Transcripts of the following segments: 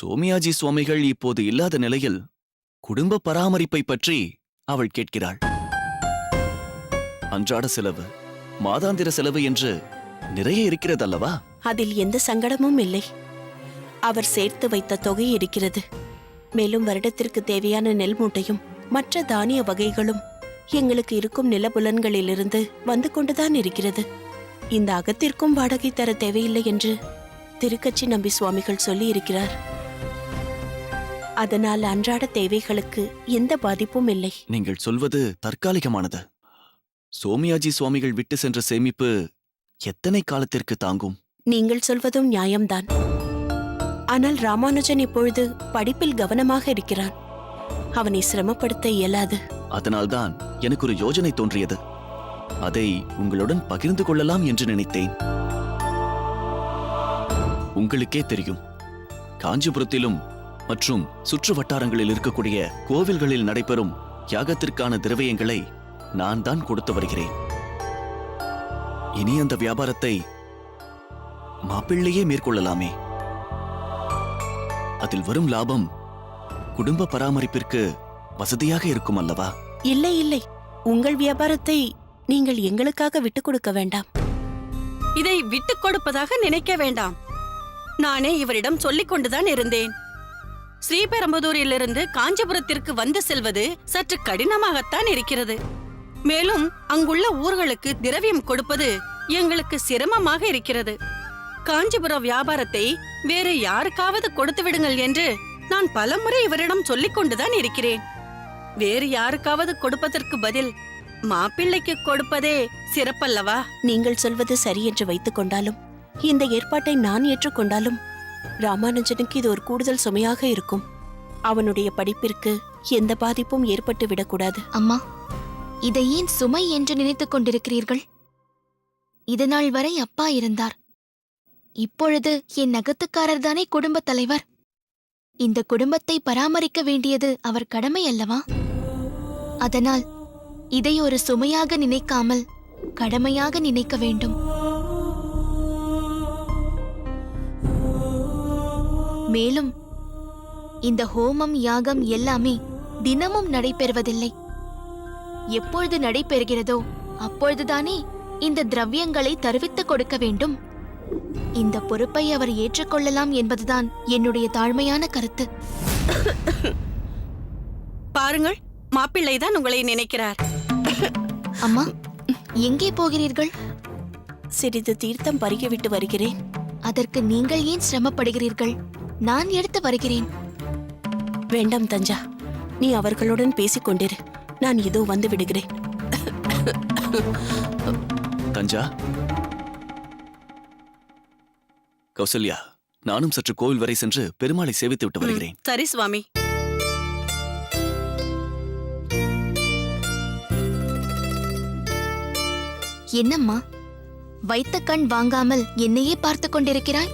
சோமியாஜி சுவாமிகள் இப்போது இல்லாத நிலையில் குடும்ப பராமரிப்பை பற்றி அவள் கேட்கிறாள். அன்றாட செலவு, மாதாந்திர செலவு என்று நிறைய இருக்கிறதல்லவா? அதில் எந்த சங்கடமும் இல்லை. அவர் சேர்த்து வைத்த தொகை இருக்கிறது. மேலும் வருடத்திற்கு தேவையான நெல் மூட்டையும் மற்ற தானிய வகைகளும் எங்களுக்கு இருக்கும் நிலபுலன்களிலிருந்து வந்து கொண்டுதான் இருக்கிறது. இந்த அகத்திற்கும் வாடகை தர தேவையில்லை என்று திருக்கச்சி நம்பி சுவாமிகள் சொல்லி இருக்கிறார். அதனால் அன்றாட தேவைகளுக்கு எந்த பாதிப்பும் இல்லை. நீங்கள் சொல்வது தற்காலிகமானது. சோமியாஜி சுவாமிகள் விட்டு சென்ற சேமிப்பு எத்தனை காலத்திற்கு தாங்கும்? நீங்கள் சொல்வதும் நியாயம்தான். ஆனால் ராமானுஜன் இப்பொழுது படிப்பில் கவனமாக இருக்கிறான். அவனை சிரமப்படுத்த இயலாது. அதனால்தான் எனக்கு ஒரு யோஜனை தோன்றியது. அதை உங்களுடன் பகிர்ந்து கொள்ளலாம் என்று நினைத்தேன். உங்களுக்கே தெரியும், காஞ்சிபுரத்திலும் மற்றும் சுற்று வட்டாரங்களில் இருக்கக்கூடிய கோவில்களில் நடைபெறும் யாகத்திற்கான திரவியங்களை நான் தான் கொடுத்து வருகிறேன். இனி அந்த வியாபாரத்தை மாப்பிள்ளையே மேற்கொள்ளலாமே. அதில் வரும் லாபம் குடும்ப பராமரிப்பிற்கு வசதியாக இருக்கும் அல்லவா? இல்லை இல்லை, உங்கள் வியாபாரத்தை நீங்கள் எங்களுக்காக விட்டுக் கொடுக்க வேண்டாம். இதை விட்டுக் கொடுப்பதாக நினைக்க வேண்டாம். நானே இவரிடம் சொல்லிக் கொண்டுதான் இருந்தேன். ஸ்ரீபெரும்புதூரிலிருந்து காஞ்சிபுரத்திற்கு வந்து செல்வது சற்று கடினமாகத்தான் இருக்கிறது. மேலும் அங்குள்ள ஊர்களுக்கு திரவியம் கொடுப்பது எங்களுக்கு சிரமமாக இருக்கிறது. காஞ்சிபுர வியாபாரத்தை வேறு யாருக்காவது கொடுத்து விடுங்கள் என்று நான் பலமுறை இவரிடம் சொல்லிக் கொண்டுதான் இருக்கிறேன். வேறு யாருக்காவது கொடுப்பதற்கு பதில் மாப்பிள்ளைக்கு கொடுப்பதே சிறப்பல்லவா? நீங்கள் சொல்வது சரி என்று வைத்துக் கொண்டாலும், இந்த ஏற்பாட்டை நான் ஏற்றுக்கொண்டாலும் ராமானுஜனுக்கு இது ஒரு கூடுதல் சுமையாக இருக்கும். அவனுடைய படிப்பிற்கு எந்த பாதிப்பும் ஏற்பட்டு விடக்கூடாது. அம்மா, இதை ஏன் சுமை என்று நினைத்துக் கொண்டிருக்கிறீர்கள்? இதனால் வரை அப்பா இருந்தார். இப்பொழுது என் நகத்துக்காரர் தானே குடும்பத் தலைவர். இந்த குடும்பத்தை பராமரிக்க வேண்டியது அவர் கடமை அல்லவா? அதனால் இதை ஒரு சுமையாக நினைக்காமல் கடமையாக நினைக்க வேண்டும். மேலும் இந்த ஹோமம் யாகம் எல்லாமே தினமும் நடைபெறுவதில்லை. எப்பொழுது நடைபெறுகிறதோ அப்பொழுதுதானே இந்த திரவியங்களை தருவித்துக் கொடுக்க வேண்டும். இந்த பொறுப்பை அவர் ஏற்றுக்கொள்ளலாம் என்பதுதான் என்னுடைய தாழ்மையான கருத்து. பாருங்கள், மாப்பிள்ளைதான் உங்களை நினைக்கிறார். அம்மா, எங்கே போகிறீர்கள்? சிறிது தீர்த்தம் பருகிவிட்டு வருகிறேன். அதற்கு நீங்கள் ஏன் சிரமப்படுகிறீர்கள்? நான் எடுத்து வருகிறேன். வேண்டாம் தஞ்சா, நீ அவர்களுடன் பேசிக் கொண்டிரு. நான் இதோ வந்து விடுகிறேன். தஞ்சா, கௌசல்யா, நானும் சற்று கோவில் வரை சென்று பெருமாளை சேவித்து விட்டு வருகிறேன். சரி சுவாமி. என்னம்மா, வைத்த கண் வாங்காமல் என்னையே பார்த்து கொண்டிருக்கிறாய்?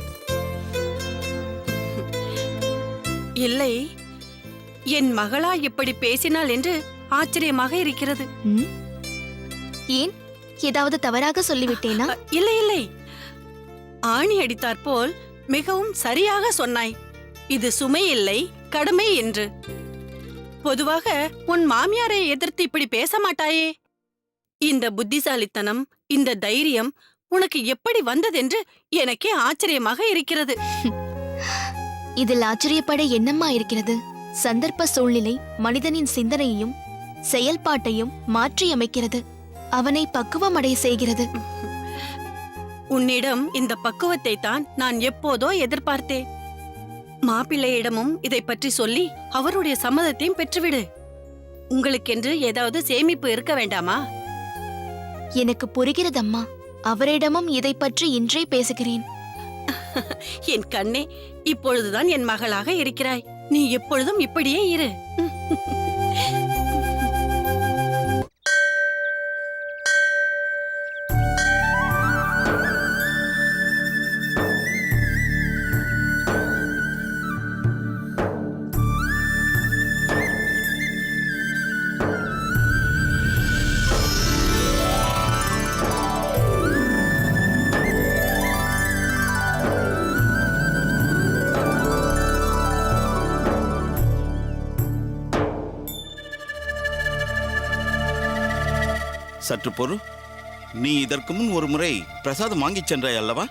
இல்லை, என் மகளா இப்படி பேசினாள் என்று ஆச்சரியமாக இருக்கிறது. ஏன், ஏதாவது தவறாக சொல்லிவிட்டேனா? இல்லை இல்லை, ஆணி அடித்தாற்போல் மிகவும் சரியாக சொன்னாய். இது சுமை இல்லை, கடமை என்று. பொதுவாக உன் மாமியாரை எதிர்த்து இப்படி பேச மாட்டாயே. இந்த புத்திசாலித்தனம், இந்த தைரியம் உனக்கு எப்படி வந்ததென்று எனக்கே ஆச்சரியமாக இருக்கிறது. இதில் ஆச்சரியப்பட என்னம்மா இருக்கிறது? சந்தர்ப்ப சூழ்நிலை மனிதனின் சிந்தனையையும் செயல்பாட்டையும் மாற்றியமைக்கிறது. அவனை பக்குவமடைய செய்கிறது. உன்னிடம் இந்த பக்குவத்தை தான் நான் எப்போதோ எதிர்பார்த்தேன். மாப்பிள்ளையிடமும் இதை பற்றி சொல்லி அவருடைய சம்மதத்தையும் பெற்றுவிடு. உங்களுக்கென்று ஏதாவது சேமிப்பு இருக்க வேண்டாமா? எனக்கு புரிகிறதம்மா. அவரிடமும் இதை பற்றி இன்றே பேசுகிறேன். என் கண்ணே, இப்பொழுதுதான் என் மகளாக இருக்கிறாய். நீ எப்பொழுதும் இப்படியே இரு. சற்று பொறு. நீ இதற்கு முன் ஒரு முறை பிரசாதம் வாங்கிச் சென்றாய் அல்லவா?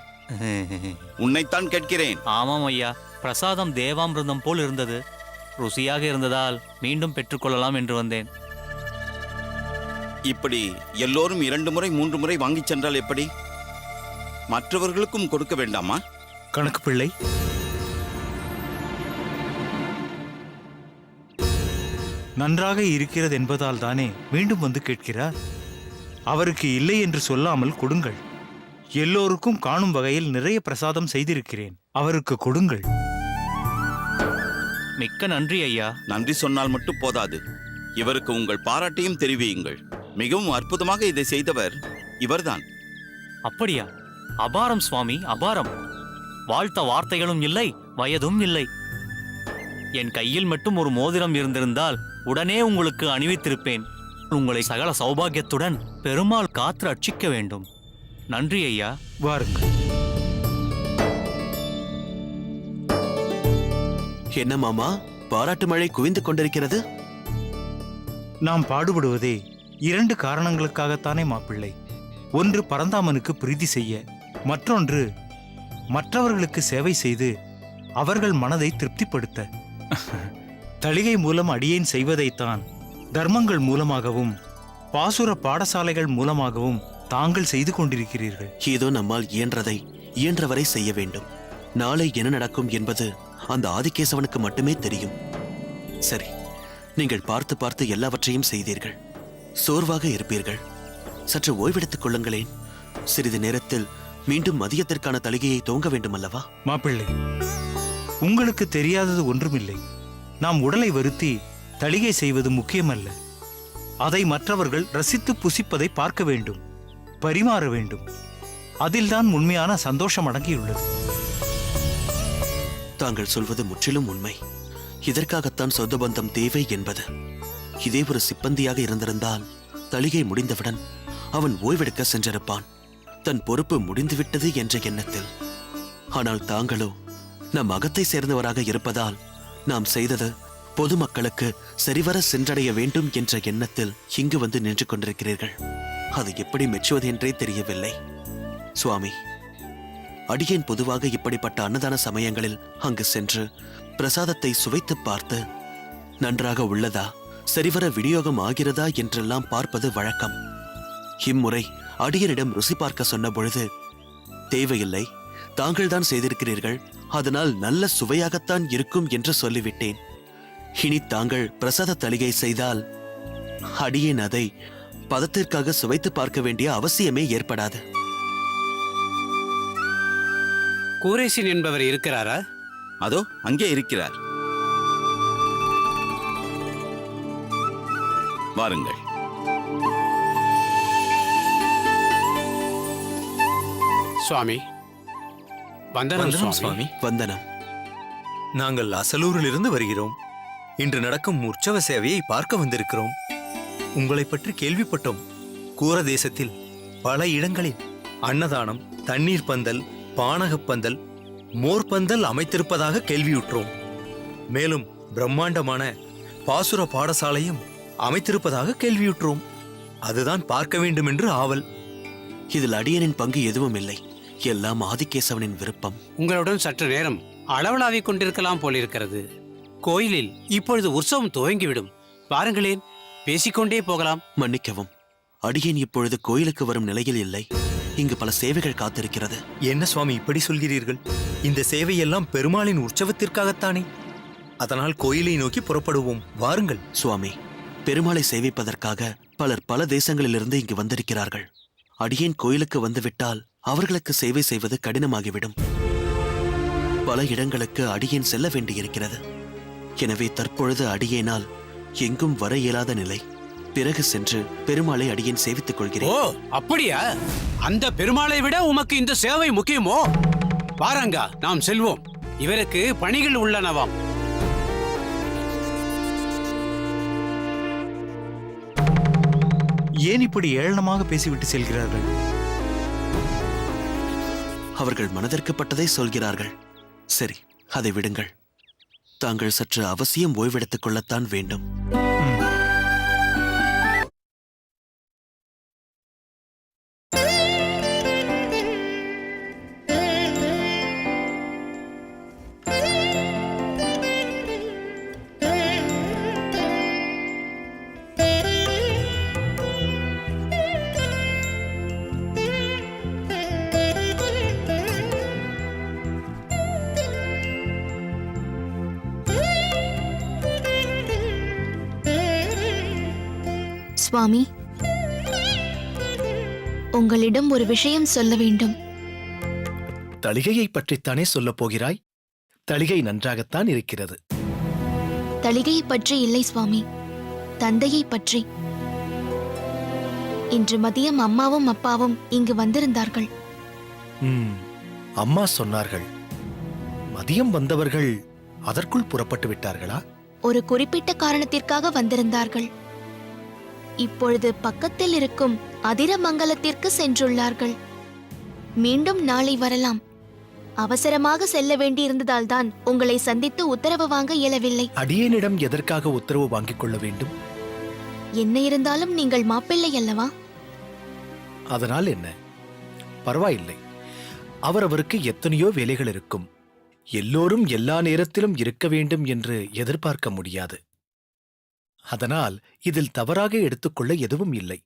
உன்னைத்தான் கேட்கிறேன். ஆமாம் ஐயா, பிரசாதம் தேவாமிர்தம் போல் இருந்தது. ருசியாக இருந்ததால் மீண்டும் பெற்றுக்கொள்ளலாம் என்று வந்தேன். இப்படி எல்லோரும் 2 முறை 3 முறை வாங்கிச் சென்றால் எப்படி? மற்றவர்களுக்கும் கொடுக்க வேண்டாமா? கணக்கு பிள்ளை, நன்றாக இருக்கிறது என்பதால் தானே மீண்டும் வந்து கேட்கிறார். அவருக்கு இல்லை என்று சொல்லாமல் கொடுங்கள். எல்லோருக்கும் காணும் வகையில் நிறைய பிரசாதம் செய்திருக்கிறேன். அவருக்கு கொடுங்கள். மிக்க நன்றி ஐயா. நன்றி சொன்னால் மட்டும் போதாது. இவருக்கு உங்கள் பாராட்டையும் தெரிவியுங்கள். மிகவும் அற்புதமாக இதை செய்தவர் இவர்தான். அப்படியா? அபாரம் சுவாமி, அபாரம். வாழ்த்த வார்த்தைகளும் இல்லை, வயதும் இல்லை. என் கையில் மட்டும் ஒரு மோதிரம் இருந்திருந்தால் உடனே உங்களுக்கு அணிவித்திருப்பேன். உங்களை சகல சௌபாகியத்துடன் பெருமாள் காத்து ரட்சிக்க வேண்டும். நன்றி ஐயா. வாருங்கள். என்ன மாமா, பாராட்டு மழை குவிந்து கொண்டிருக்கிறது? நாம் பாடுபடுவதே 2 காரணங்களுக்காகத்தானே மாப்பிள்ளை. ஒன்று பரந்தாமனுக்கு பிரீதி செய்ய, மற்றொன்று மற்றவர்களுக்கு சேவை செய்து அவர்கள் மனதை திருப்திப்படுத்த. தளிகை மூலம் அடியேன் செய்வதைத்தான் தர்மங்கள் மூலமாகவும் பாசுர பாடசாலைகள் மூலமாகவும் தாங்கள் செய்து கொண்டிருக்கிறீர்கள். ஏதோ நம்மால் இயன்றதை இயன்றவரை செய்ய வேண்டும். நாளை என்ன நடக்கும் என்பது அந்த ஆதிகேசவனுக்கு மட்டுமே தெரியும். சரி, நீங்கள் பார்த்து பார்த்து எல்லாவற்றையும் செய்தீர்கள். சோர்வாக இருப்பீர்கள். சற்று ஓய்வெடுத்துக் கொள்ளுங்களேன். சிறிது நேரத்தில் மீண்டும் மதியத்திற்கான தளிகையை துவங்க வேண்டும் அல்லவா? மாப்பிள்ளை, உங்களுக்கு தெரியாதது ஒன்றுமில்லை. நாம் உடலை வருத்தி தளிகை செய்வது முக்கியமல்ல. அதை மற்றவர்கள் ரசித்து புசிப்பதை பார்க்க வேண்டும், பரிமாற வேண்டும். அதில்தான் உண்மையான சந்தோஷம் அடங்கியுள்ளது. தாங்கள் சொல்வது முற்றிலும் உண்மை. இதற்காகத்தான் சொந்த பந்தம் தேவை என்பது. இதே ஒரு சிப்பந்தியாக இருந்திருந்தால் தளிகை முடிந்தவுடன் அவன் ஓய்வெடுக்க சென்றிருப்பான், தன் பொறுப்பு முடிந்துவிட்டது என்ற எண்ணத்தில். ஆனால் தாங்களோ நம் அகத்தை சேர்ந்தவராக இருப்பதால் நாம் செய்தது பொதுமக்களுக்கு சரிவர சென்றடைய வேண்டும் என்ற எண்ணத்தில் இங்கு வந்து நின்று கொண்டிருக்கிறீர்கள். அது எப்படி மெச்சுவது என்றே தெரியவில்லை. சுவாமி, அடியேன் பொதுவாக இப்படிப்பட்ட அன்னதான சமயங்களில் அங்கு சென்று பிரசாதத்தை சுவைத்து பார்த்து நன்றாக உள்ளதா, சரிவர விநியோகம் ஆகிறதா என்றெல்லாம் பார்ப்பது வழக்கம். இம்முறை அடியனிடம் ருசி பார்க்க சொன்ன பொழுது, தேவையில்லை, தாங்கள்தான் செய்திருக்கிறீர்கள், அதனால் நல்ல சுவையாகத்தான் இருக்கும் என்று சொல்லிவிட்டேன். இனி தாங்கள் பிரசாத தளிகை செய்தால் அடியேன் அதை பதத்திற்காக சுவைத்து பார்க்க வேண்டிய அவசியமே ஏற்படாது. கூரேசின் என்பவர் இருக்கிறாரா? அதோ அங்கே இருக்கிறார். வாருங்கள். சுவாமி, வந்தனம் சுவாமி. வந்தனம். நாங்கள் அசலூரிலிருந்து வருகிறோம். இன்று நடக்கும் உற்சவ சேவையை பார்க்க வந்திருக்கிறோம். உங்களை பற்றி கேள்விப்பட்டோம். கூர தேசத்தில் பல இடங்களில் அன்னதானம், தண்ணீர் பந்தல், பானகப்பந்தல், மோர்பந்தல் அமைத்திருப்பதாக கேள்வியுற்றோம். மேலும் பிரம்மாண்டமான பாசுர பாடசாலையும் அமைத்திருப்பதாக கேள்வியுற்றோம். அதுதான் பார்க்க வேண்டும் என்று ஆவல். இதில் அடியனின் பங்கு எதுவும் இல்லை. எல்லாம் ஆதிகேசவனின் விருப்பம். உங்களுடன் சற்று நேரம் அளவலாவிக் கொண்டிருக்கலாம் போலிருக்கிறது. கோயிலில் இப்பொழுது உற்சவம் துவங்கிவிடும். பாருங்களேன், பேசிக்கொண்டே போகலாம். மன்னிக்கவும், அடியேன் இப்பொழுது கோயிலுக்கு வரும் நிலையில் இல்லை. இங்கு பல சேவைகள் காத்திருக்கிறது. என்ன சுவாமி இப்படி சொல்கிறீர்கள்? இந்த சேவையெல்லாம் பெருமாளின் உற்சவத்திற்காகத்தானே. அதனால் கோயிலை நோக்கி புறப்படுவோம். வாருங்கள். சுவாமி, பெருமாளை சேவிப்பதற்காக பலர் பல தேசங்களிலிருந்து இங்கு வந்திருக்கிறார்கள். அடியேன் கோயிலுக்கு வந்துவிட்டால் அவர்களுக்கு சேவை செய்வது கடினமாகிவிடும். பல இடங்களுக்கு அடியேன் செல்ல வேண்டியிருக்கிறது. எனவே தற்பொழுது அடியேனால் எங்கும் வர இயலாத நிலை. பிறகு சென்று பெருமாளை அடியேன் சேவித்துக் ஓ, கொள்கிறேன். அப்படியா? அந்த பெருமாளை விட உமக்கு இந்த சேவை முக்கியமோ? வாரங்கா, நாம் செல்வோம். இவருக்கு பணிகள் உள்ளனவாம். ஏன் இப்படி ஏளனமாக பேசிவிட்டு செல்கிறார்கள்? அவர்கள் மனதிற்கு பட்டதை சொல்கிறார்கள். சரி, அதை விடுங்கள். தாங்கள் சற்று அவசியம் ஓய்வெடுத்துக் கொள்ளத்தான் வேண்டும். சுவாமி, உங்களிடம் ஒரு விஷயம் சொல்ல வேண்டும். தளிகையை பற்றித்தானே சொல்லப் போகிறாய்? தளிகை நன்றாகத்தான் இருக்கிறது. தளிகையை பற்றி இல்லை சுவாமி, தந்தையை பற்றி. இன்று மதியம் அம்மாவும் அப்பாவும் இங்கு வந்திருந்தார்கள். அம்மா சொன்னார்கள். மதியம் வந்தவர்கள் அதற்குள் புறப்பட்டு விட்டார்களா? ஒரு குறிப்பிட்ட காரணத்திற்காக வந்திருந்தார்கள். இப்பொழுது பக்கத்தில் இருக்கும் அதிரமங்கலத்திற்கு சென்றுள்ளார்கள். மீண்டும் நாளை வரலாம். அவசரமாக செல்ல வேண்டியிருந்ததால் தான் உங்களை சந்தித்து உத்தரவு வாங்க இயலவில்லை. அடியேனிடம் எதற்காக உத்தரவு வாங்கிக் கொள்ள வேண்டும்? என்ன இருந்தாலும் நீங்கள் மாப்பிள்ளை அல்லவா? அதனால் என்ன? பரவாயில்லை. அவரவருக்கு எத்தனையோ வேலைகள் இருக்கும். எல்லோரும் எல்லா நேரத்திலும் இருக்க வேண்டும் என்று எதிர்பார்க்க முடியாது. அதனால் இதில் தவறாக எடுத்துக்கொள்ள எதுவும் இல்லை.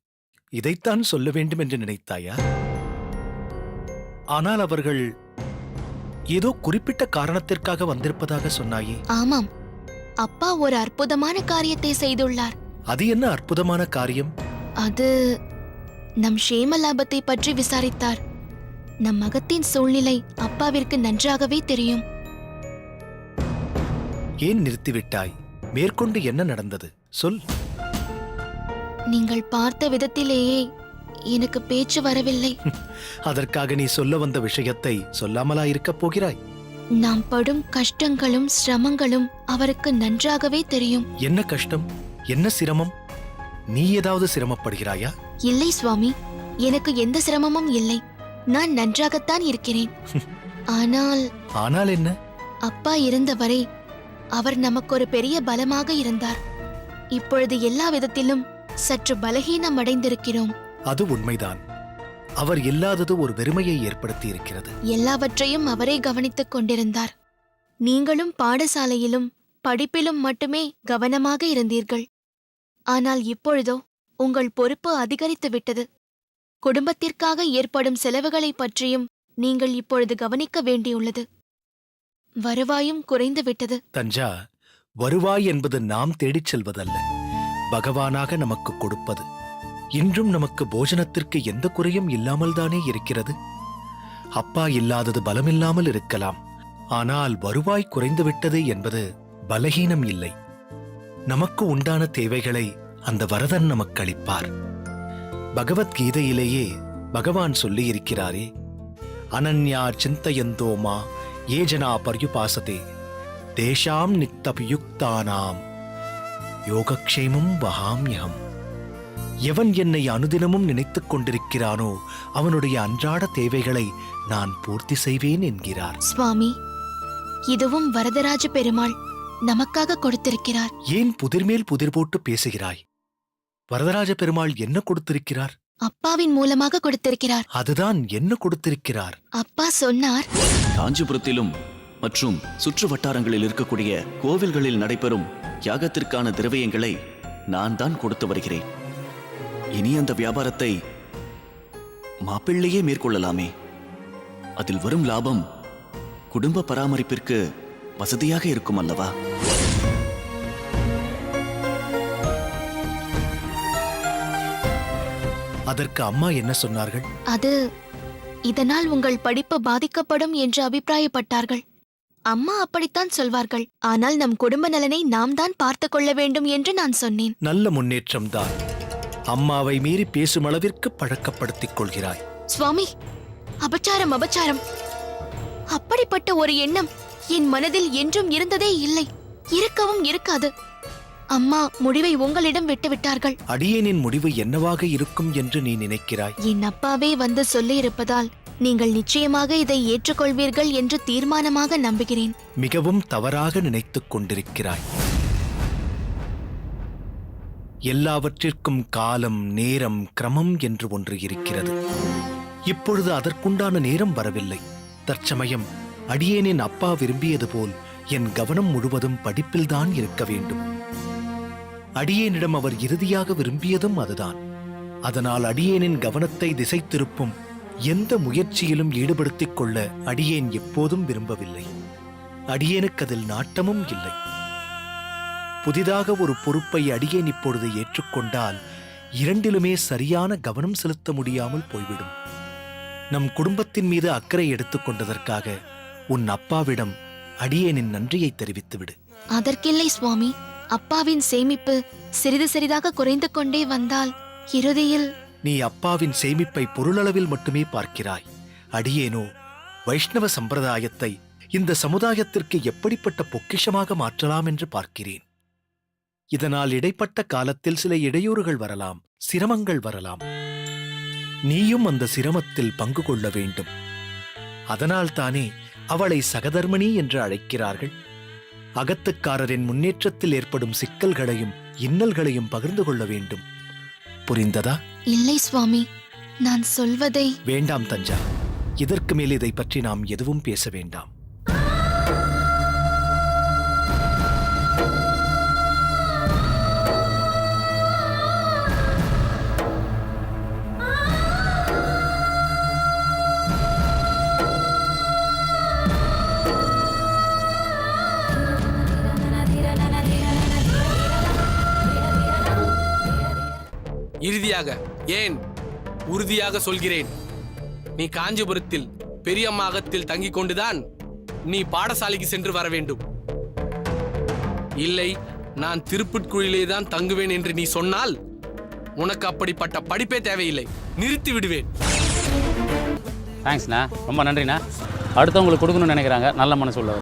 இதைத்தான் சொல்ல வேண்டும் என்று நினைத்தாயா? ஆனால் அவர்கள் ஏதோ குறிப்பிட்ட காரணத்திற்காக வந்திருப்பதாக சொன்னாயே. ஆமாம், அப்பா ஒரு அற்புதமான காரியத்தை செய்துள்ளார். அது என்ன அற்புதமான காரியம்? அது நம் க்ஷேமலாபத்தை பற்றி விசாரித்தார். நம் மகத்தின் சூழ்நிலை அப்பாவிற்கு நன்றாகவே தெரியும். ஏன் நிறுத்திவிட்டாய்? மேற்கொண்டு என்ன நடந்தது? சொல். நீங்கள் பார்த்த விதத்திலேயே எனக்கு பேச்சு வரவில்லை. அதற்காக நீ சொல்ல வந்த விஷயத்தை சொல்லாமலா இருக்கப் போகிறாய்? நாம் படும் கஷ்டங்களும் சிரமங்களும் அவருக்கு நன்றாகவே தெரியும். என்ன கஷ்டம், என்ன சிரமம்? நீ ஏதாவது சிரமப்படுகிறாயா? இல்லை சுவாமி, எனக்கு எந்த சிரமமும் இல்லை. நான் நன்றாகத்தான் இருக்கிறேன். ஆனால் என்ன? அப்பா இருந்தவரை அவர் நமக்கு ஒரு பெரிய பலமாக இருந்தார். இப்பொழுது எல்லா விதத்திலும் சற்று பலகீனம் அடைந்திருக்கிறோம். அது உண்மைதான். அவர் இல்லாதது ஒரு வெறுமையை ஏற்படுத்தி இருக்கிறது. எல்லாவற்றையும் அவரே கவனித்துக் கொண்டிருந்தார். நீங்களும் பாடசாலையிலும் படிப்பிலும் மட்டுமே கவனமாக இருந்தீர்கள். ஆனால் இப்பொழுதோ உங்கள் பொறுப்பு அதிகரித்து விட்டது. குடும்பத்திற்காக ஏற்படும் செலவுகளை பற்றியும் நீங்கள் இப்பொழுது கவனிக்க வேண்டியுள்ளது. வருவாயும் குறைந்து விட்டது. தஞ்சா, வருவாய் என்பது நாம் தேடிச் செல்வதல்ல, பகவானாக நமக்கு கொடுப்பது. இன்றும் நமக்கு போஜனத்திற்கு எந்த குறையும் இல்லாமல் தானே இருக்கிறது. அப்பா இல்லாதது பலமில்லாமல் இருக்கலாம். ஆனால் வருவாய் குறைந்துவிட்டது என்பது பலகீனம் இல்லை. நமக்கு உண்டான தேவைகளை அந்த வரதன் நமக்கு அளிப்பார். பகவத்கீதையிலேயே பகவான் சொல்லியிருக்கிறாரே, அனன்யா சிந்தயந்தோமா ஏஜனா பர்யுபாசதே தேஷாம் நித்தபியுக்தானாம் யோகக்ஷேமம் வஹாம்யகம். எவன் என்னை அனுதினமும் நினைத்துக் கொண்டிருக்கிறானோ அவனுடைய அன்றாட தேவைகளை நான் பூர்த்தி செய்வேன் என்கிறார். சுவாமி, இதுவும் வரதராஜ பெருமாள் நமக்காக கொடுத்திருக்கிறார். ஏன் புதிர்மேல் புதிர் போட்டு பேசுகிறாய்? வரதராஜ பெருமாள் என்ன கொடுத்திருக்கிறார்? அப்பாவின் மூலமாக கொடுத்திருக்கிறார். அதுதான் என்ன கொடுத்திருக்கிறார்? அப்பா சொன்னார், காஞ்சிபுரத்திலும் மற்றும் சுற்று வட்டாரங்களில் இருக்கக்கூடிய கோவில்களில் நடைபெறும் யாகத்திற்கான திரவியங்களை நான் தான் கொடுத்து வருகிறேன். இனி அந்த வியாபாரத்தை மாப்பிள்ளையே மேற்கொள்ளலாமே. அதில் வரும் லாபம் குடும்ப பராமரிப்பிற்கு வசதியாக இருக்கும் அல்லவா? அதற்கு அம்மா என்ன சொன்னார்கள்? அது இதனால் உங்கள் படிப்பு பாதிக்கப்படும் என்று அபிப்பிராயப்பட்டார்கள். அம்மா அப்படித்தான் சொல்வார்கள். ஆனால் நம் குடும்ப நலனை நாம் தான் பார்த்து கொள்ள வேண்டும் என்று நான் சொன்னேன். நல்ல முன்னேற்றம் தான். அம்மாவை மீறி பேசும் அளவிற்கு பழக்கப்படுத்திக் கொள்கிறாய். சுவாமி, அபச்சாரம் அபச்சாரம். அப்படிப்பட்ட ஒரு எண்ணம் என் மனதில் என்றும் இருந்ததே இல்லை, இருக்கவும் இருக்காது. அம்மா முடிவை உங்களிடம் விட்டுவிட்டார்கள். அடியேனின் முடிவு என்னவாக இருக்கும் என்று நீ நினைக்கிறாய்? என் அப்பாவே வந்து சொல்லி இருப்பதால் நீங்கள் நிச்சயமாக இதை ஏற்றுக்கொள்வீர்கள் என்று தீர்மானமாக நம்புகிறேன். மிகவும் தவறாக நினைத்துக் கொண்டிருக்கிறாய். எல்லாவற்றிற்கும் காலம், நேரம், கிரமம் என்று ஒன்று இருக்கிறது. இப்பொழுது அதற்குண்டான நேரம் வரவில்லை. தற்சமயம் அடியேனின் அப்பா விரும்பியது போல் என் கவனம் முழுவதும் படிப்பில்தான் இருக்க வேண்டும். அடியேனிடம் அவர் இறுதியாக விரும்பியதும் அதுதான். அதனால் அடியேனின் கவனத்தை திசை திருப்பும் எந்த முயற்சியிலும் ஈடுபடுத்திக் கொள்ள அடியேன் எப்போதும் விரும்பவில்லை. அடியேனுக்கு அதில் நாட்டமும் இல்லை. புதிதாக ஒரு பொறுப்பை அடியேன் இப்பொழுது ஏற்றுக்கொண்டால் இரண்டிலுமே சரியான கவனம் செலுத்த முடியாமல் போய்விடும். நம் குடும்பத்தின் மீது அக்கறை எடுத்துக்கொண்டதற்காக உன் அப்பாவிடம் அடியேனின் நன்றியை தெரிவித்துவிடு. அதற்கில்லை சுவாமி. அப்பாவின் சேமிப்பு சிறிது சிறிதாக குறைந்து கொண்டே வந்தால் இறுதியில் நீ அப்பாவின் சேமிப்பை பொருளளவில் மட்டுமே பார்க்கிறாய். அடியேனோ வைஷ்ணவ சம்பிரதாயத்தை இந்த சமுதாயத்திற்கு எப்படிப்பட்ட பொக்கிஷமாக மாற்றலாம் என்று பார்க்கிறேன். இதனால் இடைப்பட்ட காலத்தில் சில இடையூறுகள் வரலாம், சிரமங்கள் வரலாம். நீயும் அந்த சிரமத்தில் பங்கு கொள்ள வேண்டும். அதனால்தானே அவளை சகதர்மணி என்று அழைக்கிறார்கள். அகத்துக்காரரின் முன்னேற்றத்தில் ஏற்படும் சிக்கல்களையும் இன்னல்களையும் பகிர்ந்து கொள்ள வேண்டும். புரிந்ததா? இல்லை சுவாமி, நான் சொல்வதை... வேண்டாம் தஞ்சா, இதற்கு மேல் இதை பற்றி நாம் எதுவும் பேச வேண்டாம். இறுதியாக, ஏன் உறுதியாக சொல்கிறேன், நீ காஞ்சிபுரத்தில் பெரியம்மா அகத்தில் தங்கிக் கொண்டுதான் நீ பாடசாலைக்கு சென்று வர வேண்டும். இல்லை, நான் திருப்புட்குழியிலே தான் தங்குவேன் என்று நீ சொன்னால் உனக்கு அப்படிப்பட்ட படிப்பே தேவையில்லை, நிறுத்தி விடுவேன். தேங்க்ஸ்ண்ணா, ரொம்ப நன்றிண்ணா. அடுத்தவங்களுக்கு கொடுக்கணும்னு நினைக்கிறாங்க, நல்ல மனசு உள்ளவர்.